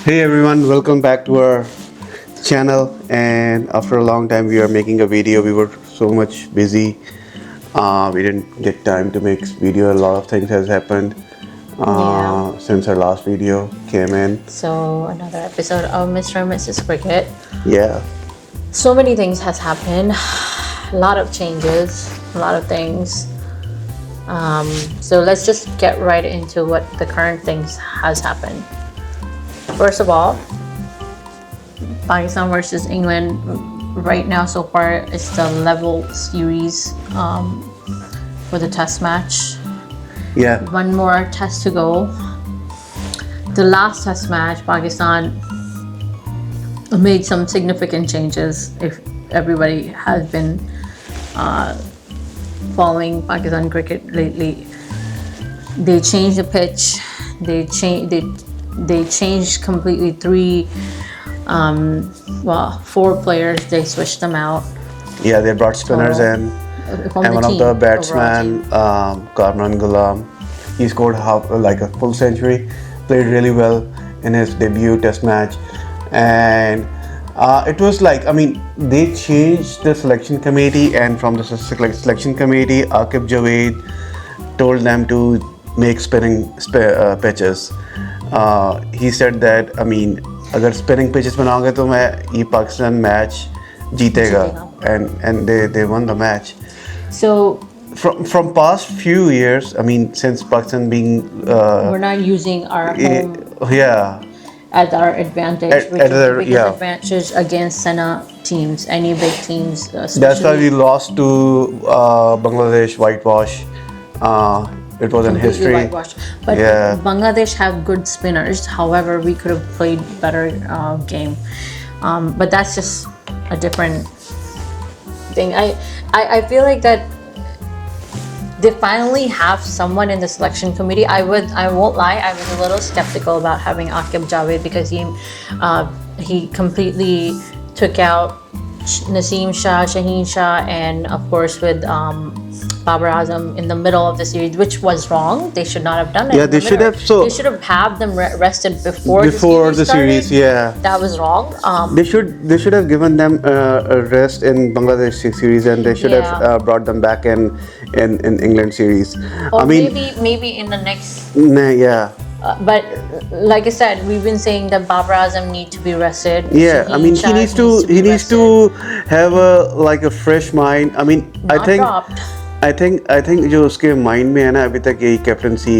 Hey everyone, welcome back to our channel. And after a long time, we are making a video. We were so much busy. We didn't get time to make video. A lot of things has happened Yeah. since our last video came in. So another episode of Mr&MrsCricket. Yeah, So many things has happened. A lot of changes. A lot of things. So let's just get right into what the current things has happened. First of all, Pakistan versus England right now so far is the level series for the test match. yeah, One more test to go. The last test match, Pakistan made some significant changes. If everybody has been following Pakistan cricket lately, they changed the pitch. They changed completely four players. They switched them out. yeah. They brought spinners So, in, From and the one of team, the overall batsmen, team. Kamran Ghulam, he scored like a full century. Played really well in his debut test match, and it was like, I mean, they changed the selection committee, and from the selection committee, Aqib told them to make spinning pitches. He said that, I mean, अगर spinning pitches बनाओगे तो मैं ये Pakistan match जीतेगा, and they won the match. So From past few years, I mean, since Pakistan being we're not using our home yeah, as our advantage, At- which at is the the- biggest yeah. advantage against Sena teams, any big teams. that's why we lost to Bangladesh, whitewash. It was in completely history. whitewashed. But Yeah. Bangladesh have good spinners. However, we could have played better game. But that's just a different thing. I feel like that they finally have someone in the selection committee. I won't lie, I was a little skeptical about having Aqib Javed because he completely took out Naseem Shah, Shaheen Shah, and of course with Babar Azam in the middle of the series, which was wrong. They should not have done it. Yeah, in the they should middle. have- so- they should have had them rested before Before the the series series, started. yeah. That was wrong. They should have given them a rest in Bangladesh series, and they should Yeah. have brought them back in England series. Or I mean, maybe in the next. yeah. But like I said, we've been saying that Babar Azam need to be rested. Yeah, I Shaheen mean, Shah he needs be to rested, have a fresh mind. I mean, not dropped. I think जो उसके mind में है ना, अभी तक यही captaincy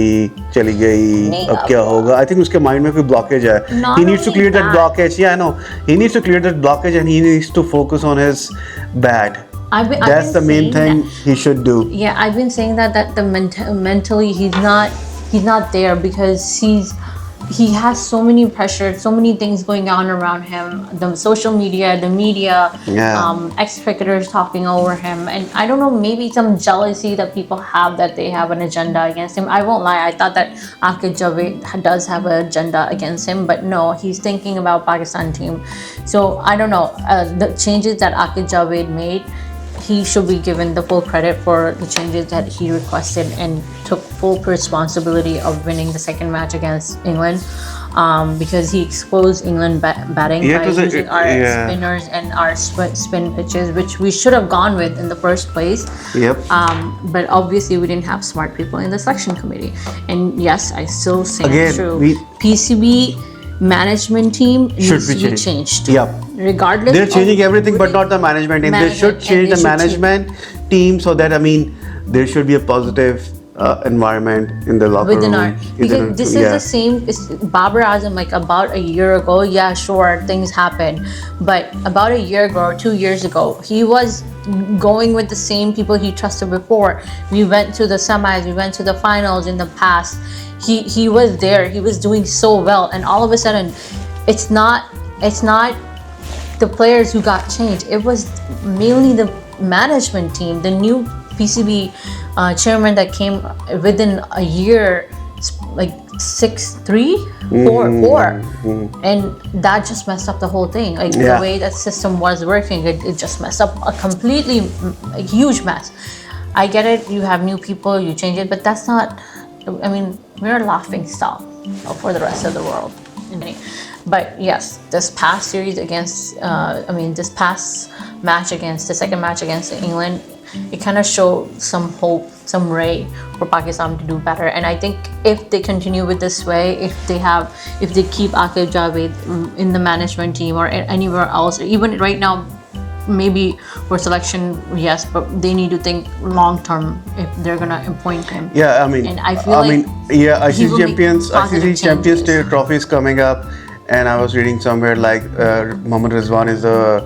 चली गई, नहीं अब क्या होगा? I think उसके माइंड में कोई ब्लॉकेज है. Not He needs to only clear that that. blockage. Yeah, I know. He needs to clear that blockage, and he needs to focus on his bat. I've That's the been main saying thing he should do. Yeah, I've been saying that the mentally he's not there because he has so many pressure, so many things going on around him. The social media, the media, Yeah. ex-cricketers talking over him, and I don't know, maybe some jealousy that people have that they have an agenda against him. I won't lie, I thought that Aqib Javed does have an agenda against him, but no, he's thinking about Pakistan team. So I don't know, the changes that Aqib Javed made, he should be given the full credit for the changes that he requested and took full responsibility of winning the second match against England, because he exposed England batting Yeah, by 'cause using our yeah. spinners and our spin pitches, which we should have gone with in the first place. Yep. But obviously we didn't have smart people in the selection committee. And yes, I still say Again, it's true. we- PCB management team Should needs be to be changed. changed. Yep. Regardless, They're changing of everything, who but not the management team. They should Management, change and the they should management team so that, I mean, there should be a positive environment in the locker within room. our, because this is the same. Babar Azam, like about a year ago, yeah, sure, things happen, but about a year ago or 2 years ago, he was going with the same people he trusted before. We went to the semis, we went to the finals in the past. He was there, he was doing so well, and all of a sudden, it's not the players who got changed. It was mainly the management team, the new PCB chairman that came within a year, like 6-3, 4-4, and that just messed up the whole thing. Like Yeah. the way that system was working, it just messed up a huge mess. I get it, you have new people, you change it, but that's not, I mean, we're a laughing stock for the rest of the world. But yes, this past series against, this past match against the second match against England, it kind of showed some hope, some ray for Pakistan to do better. And I think if they continue with this way, if they keep Aqib Javed in the management team or anywhere else, or even right now, maybe for selection, yes, but they need to think long term if they're gonna appoint him. Yeah, I mean, and I feel ICC Champions Trophy is coming up, and I was reading somewhere like Mohammad Rizwan is the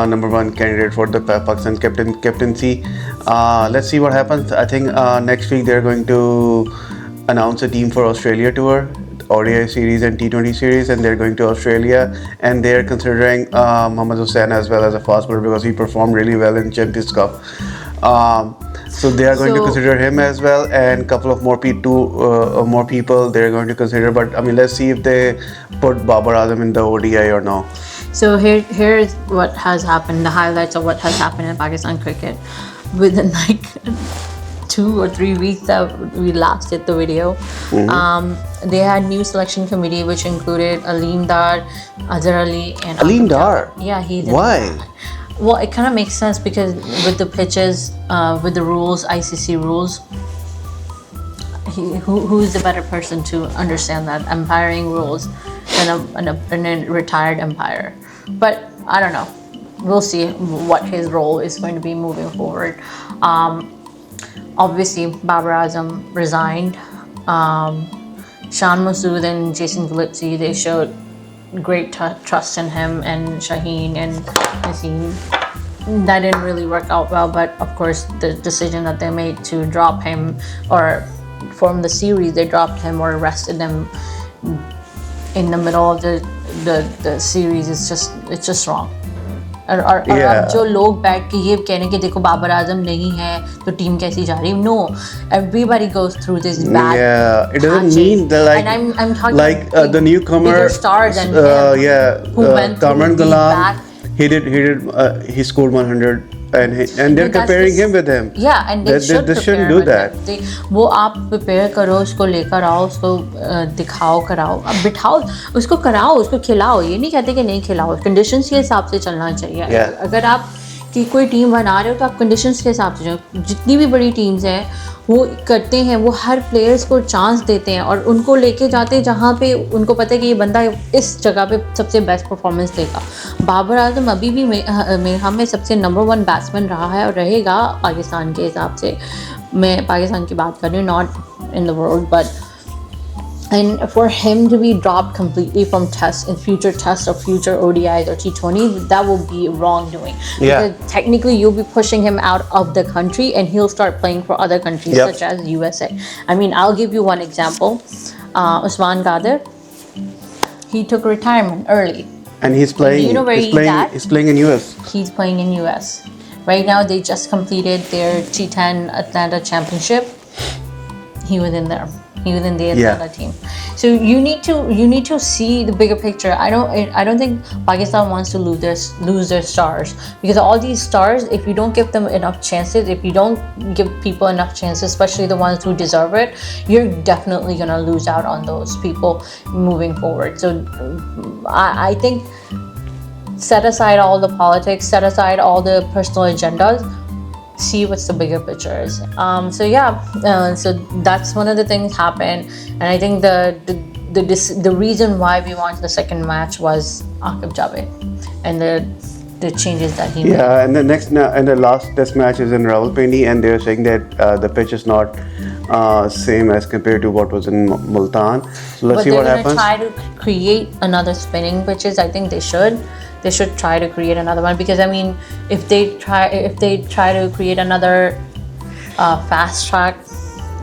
number one candidate for the Pakistan captaincy. Let's see what happens. I think next week they're going to announce a team for Australia tour, ODI series and T20 series, and they're going to Australia, and they're considering Mohammad Hussain as well as a fast bowler because he performed really well in Champions Cup. So they are going to consider him as well, and a couple of more people they're going to consider. But I mean, let's see if they put Babar Azam in the ODI or no. So here is what has happened, the highlights of what has happened in Pakistan cricket within like 2 or 3 weeks that we last did the video. They had new selection committee which included Aleem Dar, Azhar Ali, and Aleem Dar? Yeah, he did. Why? Well, it kind of makes sense because with the pitches, with the rules, ICC rules, who's the better person to understand that umpiring rules than a retired umpire? But I don't know. We'll see what his role is going to be moving forward. Obviously, Babar Azam resigned. Shan Masood and Jason Phillipsy, they showed great trust in him, and Shaheen and Naseem. That didn't really work out well, but of course the decision that they made to drop him or from the series, they dropped him or arrested him in the middle of the series, it's just wrong. और अब जो लोग बैठ के ये कहने के देखो बाबर आजम नहीं है तो टीम कैसी जा रही, no, everybody goes through this bad it doesn't mean that like, and I'm talking like the newcomer stars and who went Kamran Galam, he scored 100 and they're comparing him with him. Yeah, and they shouldn't do that. वो आप prepare करो, उसको लेकर आओ, उसको दिखाओ, कराओ, अब बिठाओ, उसको कराओ, उसको खिलाओ. ये नहीं कहते कि नहीं खिलाओ, कंडीशंस के हिसाब से चलना चाहिए. अगर आप कि कोई टीम बना रहे हो तो आप कंडीशंस के हिसाब से जाओ. जितनी भी बड़ी टीम्स हैं वो करते हैं, वो हर प्लेयर्स को चांस देते हैं और उनको लेके जाते हैं जहाँ पे उनको पता है कि ये बंदा इस जगह पे सबसे बेस्ट परफॉर्मेंस देगा. बाबर आजम अभी भी मेरा में सबसे नंबर 1 बैट्समैन रहा है और रहेगा पाकिस्तान के हिसाब से. मैं पाकिस्तान की बात कर रही हूँ, not in the world, but and for him to be dropped completely from tests in future tests or future ODIs or T20, that will be wrongdoing. Because technically you'll be pushing him out of the country and he'll start playing for other countries such as USA. I mean, I'll give you one example. Usman Qadir, he took retirement early. And he's playing, you know where he's playing in US. He's playing in US. Right now they just completed their T10 Atlanta Championship. He was in there. He was in the Atlanta team. So you need to see the bigger picture. I don't think Pakistan wants to lose their stars, because all these stars, if you don't give them enough chances, if you don't give people enough chances, especially the ones who deserve it, you're definitely gonna lose out on those people moving forward. So I think set aside all the politics, set aside all the personal agendas, see what's the bigger picture is. So that's one of the things happened, and I think the reason why we won the second match was Aqib Javed and the changes that he made. Yeah, and the last test match is in Rawalpindi, and they're saying that the pitch is not same as compared to what was in Multan. So let's see what happens. But they're going to try to create another spinning pitches. I think they should. They should try to create another one, because I mean, if they try to create another fast track,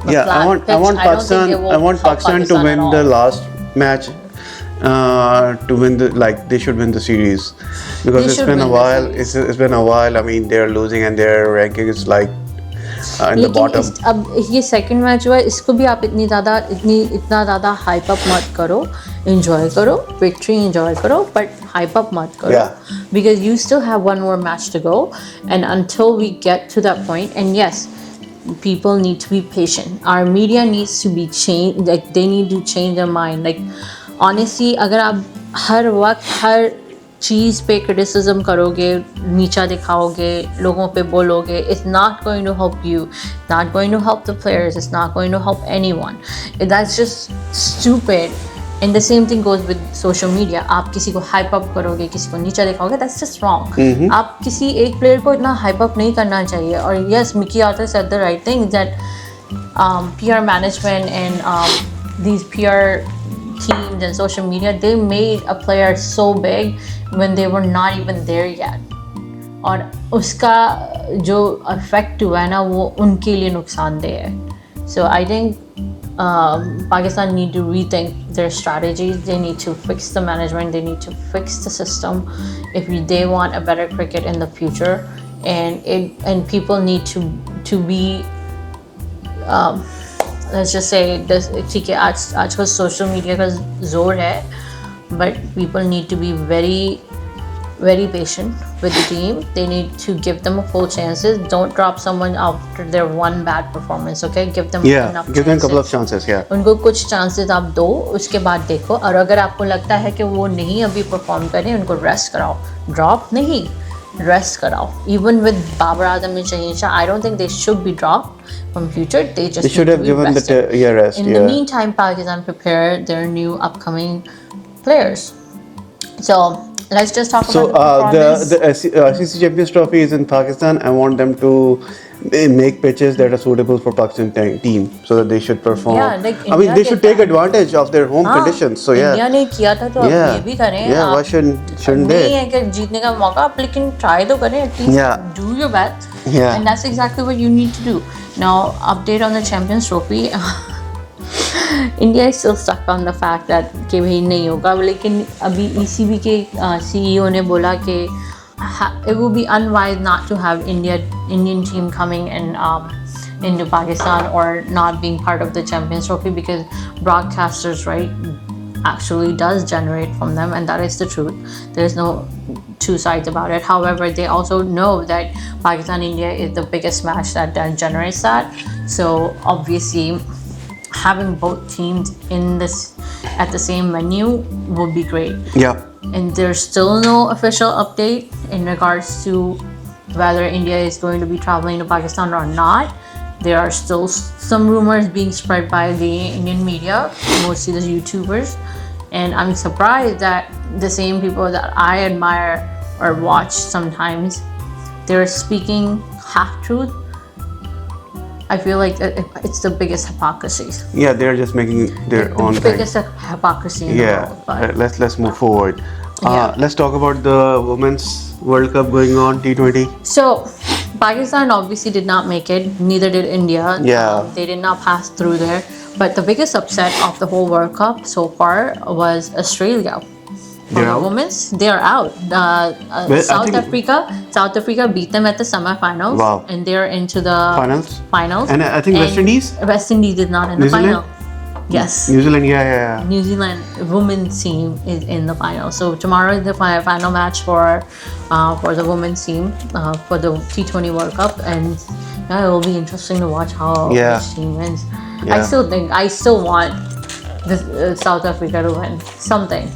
I want Pakistan to win the last match, to win they should win the series, because it's been a while. It's been a while. I mean, they're losing and their ranking is like in the bottom. अब ये second match हुआ, इसको भी आप इतना ज़्यादा hype up मत करो, enjoy करो, victory enjoy करो, but hype up मत करो, because you still have one more match to go, and until we get to that point, and yes, people need to be patient. Our media needs to be changed. Like, they need to change their mind. Like, honestly, अगर आप हर वक्त हर चीज़ पे criticism करोगे, नीचा दिखाओगे, लोगों पे बोलोगे, it's not going to help you, not going to help the players, it's not going to help anyone. That's just stupid. And the same thing goes with social media. आप किसी को hype up करोगे, किसी को नीचा दिखाओगे, that's just wrong. आप किसी एक player को इतना hype up नहीं करना चाहिए. और yes, Mickey Arthur said the right thing, that PR management and these PR teams and social media, they made a player so big when they were not even there yet. और उसका जो effect हुआ है ना, वो उनके लिए नुकसानदेह है. So I think Pakistan need to rethink their strategies. They need to fix the management. They need to fix the system if they want a better cricket in the future. And people need to be let's just say this. ठीक है, आजकल social media का जोर है, but people need to be very patient with the team. They need to give them a full chances. Don't drop someone after their one bad performance. Okay, give them enough chances. Give them a couple of chances. Yeah. उनको कुछ chances आप दो, उसके बाद देखो. और अगर आपको लगता है कि वो नहीं अभी perform करें, उनको rest कराओ. Drop नहीं, rest कराओ. Even with Babar Azam and Shaheen Shah, I don't think they should be dropped from future. They should have given rest. In the meantime, Pakistan prepare their new upcoming players. So let's just talk about the ICC Champions Trophy is in Pakistan. I want them to make pitches that are suitable for Pakistan team, so that they should perform. Yeah, like I mean, they should take advantage of their home conditions. So yeah, India ने किया था तो अब ये भी करें. Yeah, why shouldn't they? नहीं है कि जीतने का मौका, आप लेकिन try तो करें. At least do your best. Yeah. And that's exactly what you need to do. Now, update on the Champions Trophy. India is still stuck on the fact that कि भाई नहीं होगा, लेकिन अभी ECB के CEO ने बोला कि it would be unwise not to have Indian team coming into Pakistan or not being part of the Champions Trophy, because broadcasters right actually does generate from them, and that is the truth. There's no two sides about it. However, they also know that Pakistan India is the biggest match that generates that. So obviously, having both teams at the same venue would be great. Yeah. And there's still no official update in regards to whether India is going to be traveling to Pakistan or not. There are still some rumors being spread by the Indian media, mostly the YouTubers. And I'm surprised that the same people that I admire or watch sometimes, they're speaking half-truth. I feel like it's the biggest hypocrisy. Yeah, they're just making their own thing. The biggest hypocrisy in the world. But let's move forward. Let's talk about the Women's World Cup going on, T20. So, Pakistan obviously did not make it. Neither did India. Yeah. They did not pass through there. But the biggest upset of the whole World Cup so far was Australia. For the women's, they are out. South Africa beat them at the semifinals. Wow. And they're into the finals. And I think West Indies? West Indies is not in the final. Yes. New Zealand, yeah. New Zealand women's team is in the final. So tomorrow is the final match for the women's team for the T20 World Cup, and it will be interesting to watch how each team wins. Yeah. I still want the South Africa to win something.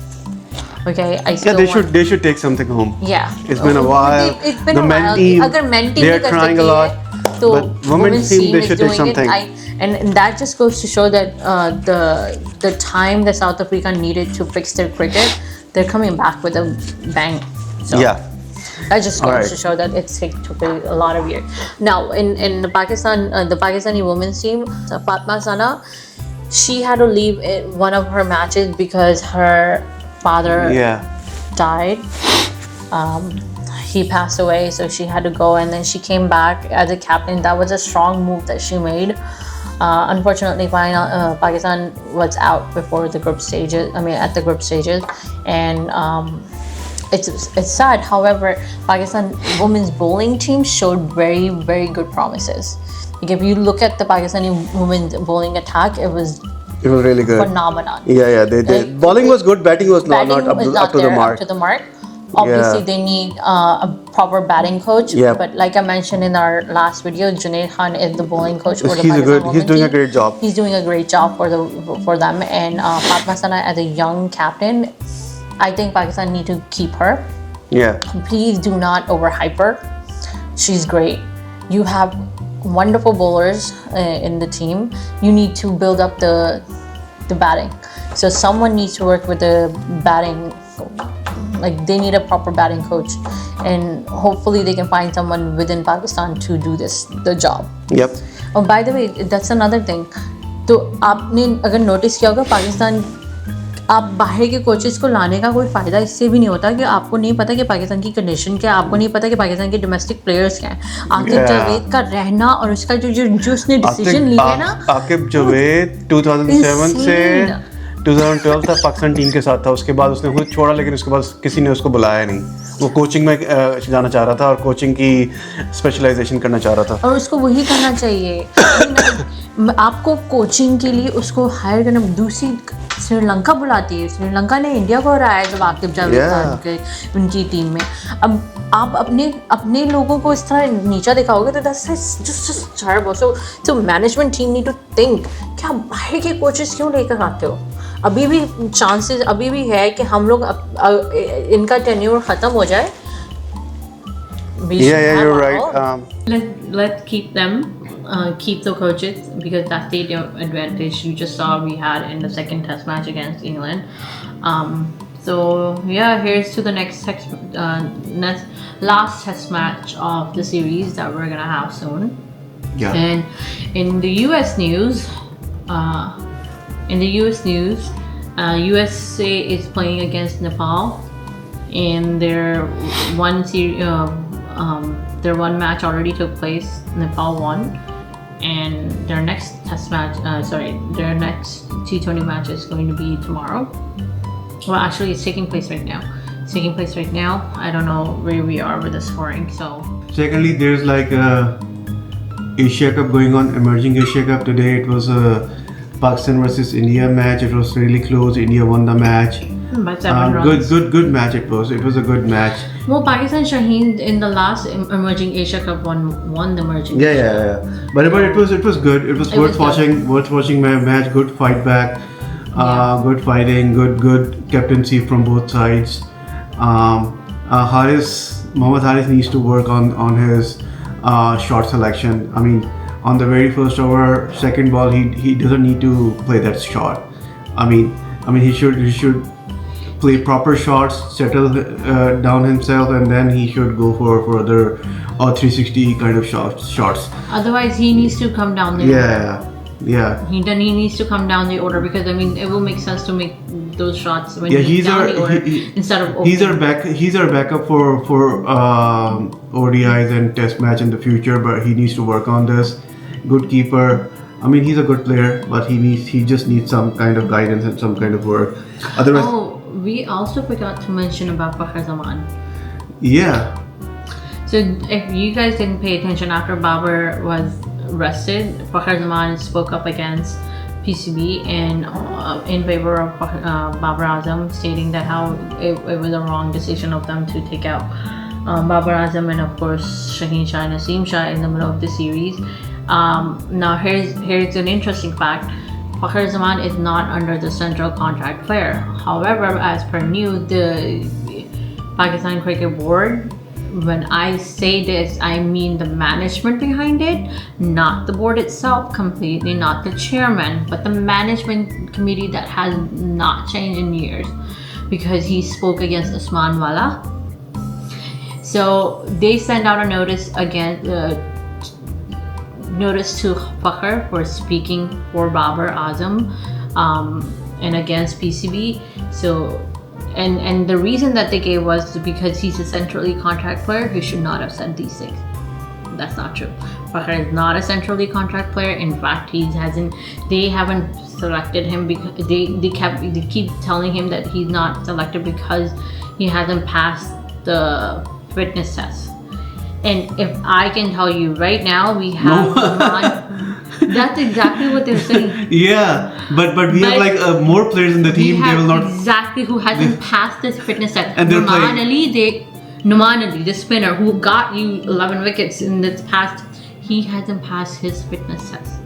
Okay, they should take something home. Yeah, it's been a while. It's been a while. They are trying a lot. But women's team, they should take something. And that just goes to show that the time that South Africa needed to fix their cricket, they're coming back with a bang. So that just goes to show that it took a lot of years. Now in the Pakistani women's team, Fatma Sana, she had to leave one of her matches because her father died. He passed away, so she had to go, and then she came back as a captain. That was a strong move that she made. Unfortunately, Pakistan was out before the group stages. At the group stages, and it's sad. However, Pakistan women's bowling team showed very, very good promises. Like if you look at the Pakistani women's bowling attack, it was really good, phenomenal. Yeah. Bowling was good. Batting was not up to the mark. Obviously, they need a proper batting coach. Yeah. But like I mentioned in our last video, Junaid Khan is the bowling coach for the Pakistan He's doing a great job. He's doing a great job for them. And Fatma Sana as a young captain, I think Pakistan need to keep her. Yeah. Please do not overhype her. She's great. You have wonderful bowlers in the team. You need to build up the batting. So someone needs to work with the batting. Like they need a proper batting coach, and hopefully they can find someone within Pakistan to do the job. Yep. Oh, by the way, that's another thing. तो आपने अगर notice किया होगा पाकिस्तान आप बाहर के coaches को लाने का कोई फ़ायदा इससे भी नहीं होता कि आपको नहीं पता कि पाकिस्तान की कंडीशन क्या है, आपको नहीं पता कि पाकिस्तान के डोमेस्टिक प्लेयर्स क्या हैं. आकिब जावेद का रहना और उसका जो उसने डिसीजन लिया है ना, आकिब जावेद 2007 से 2012 तक पाकिस्तान टीम के साथ था. उसके बाद उसने खुद छोड़ा, लेकिन उसके बाद किसी ने उसको बुलाया नहीं. वो कोचिंग में जाना चाह रहा था और कोचिंग की स्पेशलाइजेशन करना चाह रहा था, और उसको वही करना चाहिए. आपको कोचिंग के लिए उसको हायर करना. दूसरी श्रीलंका बुलाती है. श्रीलंका ने इंडिया को हराया जब आकिब जावेद था उनकी टीम में. अब आप अपने लोगों को इस तरह नीचा दिखाओगे तो that's just horrible. So management team need to think कि आप बाहर के कोचेस क्यों लेकर आते हो. अभी भी चांसेस अभी भी है कि हम लोग इनका टेन्योर ख़त्म हो जाए. Yeah, you're right. Let's keep them. Keep the coaches because that's the advantage you just saw we had in the second test match against England. So yeah, here's to the last test match of the series that we're gonna have soon. Yeah. And in the US news, USA is playing against Nepal in their their one match already took place. Nepal won, and their next test match, their next T20 match is going to be tomorrow. Well, actually, it's taking place right now. I don't know where we are with the scoring. So, secondly, there's like a Asia Cup going on, emerging Asia Cup. Today it was a Pakistan versus India match. It was really close. India won the match. By 7 runs. Good match it was. It was a good match. Well, Pakistan Shaheen in the last emerging Asia Cup won the emerging. Yeah. But it was good. It was worth watching my match. Good fight back. Good fighting. Good captaincy from both sides. Mohammad Haris needs to work on his shot selection. I mean, on the very first over, second ball, he doesn't need to play that shot. I mean he should play proper shots, settle down himself, and then he should go for other 360 kind of shots. Otherwise, he needs to come down the order. Yeah. He needs to come down the order because I mean it will make sense to make those shots when he's down the order instead of opening. He's our backup for ODIs and Test match in the future, but he needs to work on this. Good keeper. I mean, he's a good player, but he just needs some kind of guidance and some kind of work. Otherwise. Oh, we also forgot to mention about Fakhar Zaman. Yeah. So if you guys didn't pay attention, after Babar was arrested, Fakhar Zaman spoke up against PCB and in favor of Babar Azam, stating that how it was a wrong decision of them to take out Babar Azam and of course Shaheen Shah and Naseem Shah in the middle of the series. Now here's an interesting fact. Fakhar Zaman is not under the central contract player. However, as per news, the Pakistan Cricket Board, when I say this, I mean the management behind it, not the board itself completely, not the chairman, but the management committee that has not changed in years because he spoke against Usman Wala. So they sent out a notice to Fakhar for speaking for Babar Azam and against PCB. So and the reason that they gave was because he's a centrally contract player who should not have said these things. That's not true. Fakhar is not a centrally contract player. In fact, they haven't selected him because they keep telling him that he's not selected because he hasn't passed the fitness test. And if I can tell you right now, we have that's exactly what they're saying. Yeah, but we have like more players in the team. They will not exactly who hasn't passed this fitness test. And Numan Ali, the spinner who got you 11 wickets in this past, he hasn't passed his fitness test.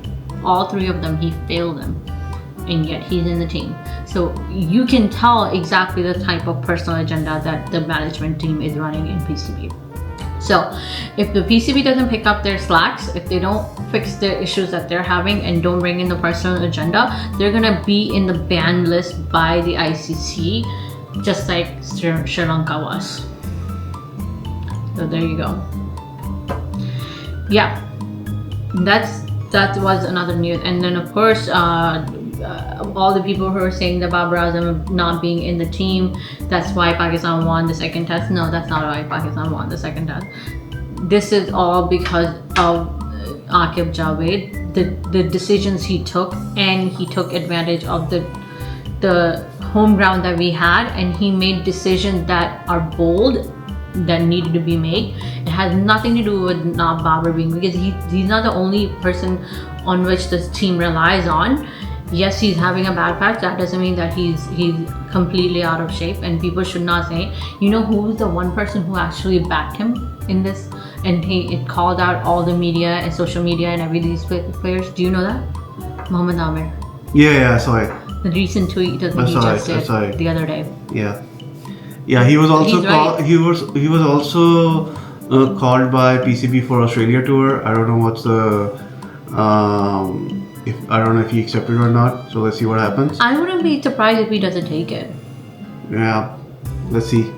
All three of them, he failed them. and yet he's in the team. So you can tell exactly the type of personal agenda that the management team is running in PCB. So if the PCB doesn't pick up their slacks, if they don't fix the issues that they're having and don't bring in the personal agenda, they're gonna be in the ban list by the ICC, just like Sri Lanka was. So there you go. Yeah, that was another news. And then of course all the people who are saying that Babar Azam not being in the team, that's why Pakistan won the second test. No, that's not why Pakistan won the second test. This is all because of Aqib Javed, the decisions he took, and he took advantage of the home ground that we had, and he made decisions that are bold, that needed to be made. It has nothing to do with not Babar being, because he's not the only person on which this team relies on. Yes, he's having a bad patch. That doesn't mean that he's completely out of shape, and people should not say, you know who's the one person who actually backed him in this, and it called out all the media and social media and every these players. Do you know that? Mohammad Amir. Yeah, I saw it. The recent tweet that he just did the other day. Yeah, he was also right. he was also called by PCB for Australia tour. I don't know what's the I don't know if he accepted or not. So let's see what happens. I wouldn't be surprised if he doesn't take it. Yeah, let's see.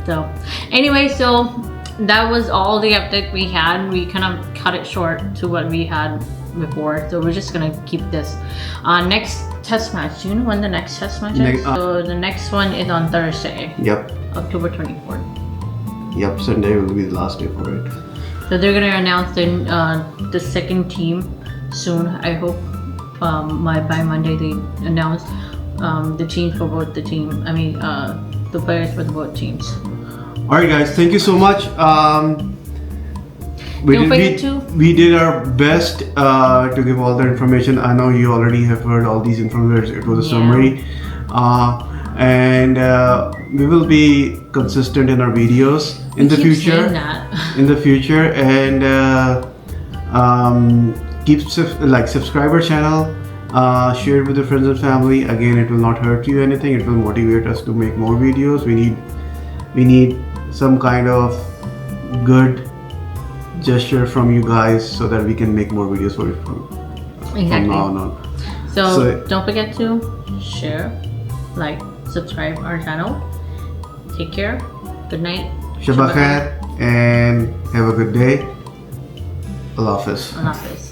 So anyway, so that was all the update we had. We kind of cut it short to what we had before, so we're just gonna keep this. Next test match. Do you know when the next test match is? So the next one is on Thursday. Yep. October 24th. Yep. Sunday will be the last day for it. So they're gonna announce the second team soon. I hope by Monday they announce the teams for both the team. I mean the players for the both teams. Alright guys, thank you so much. We did our best to give all the information. I know you already have heard all these information. It was a summary. And we will be consistent in our videos in the future. In the future, and subscribe our channel, share it with your friends and family. Again, it will not hurt you anything. It will motivate us to make more videos. We need some kind of good gesture from you guys so that we can make more videos for you from now on. So don't forget to share, like, subscribe our channel. Take care. Good night. Shabba khair and have a good day. Allah Hafiz. Allah Hafiz.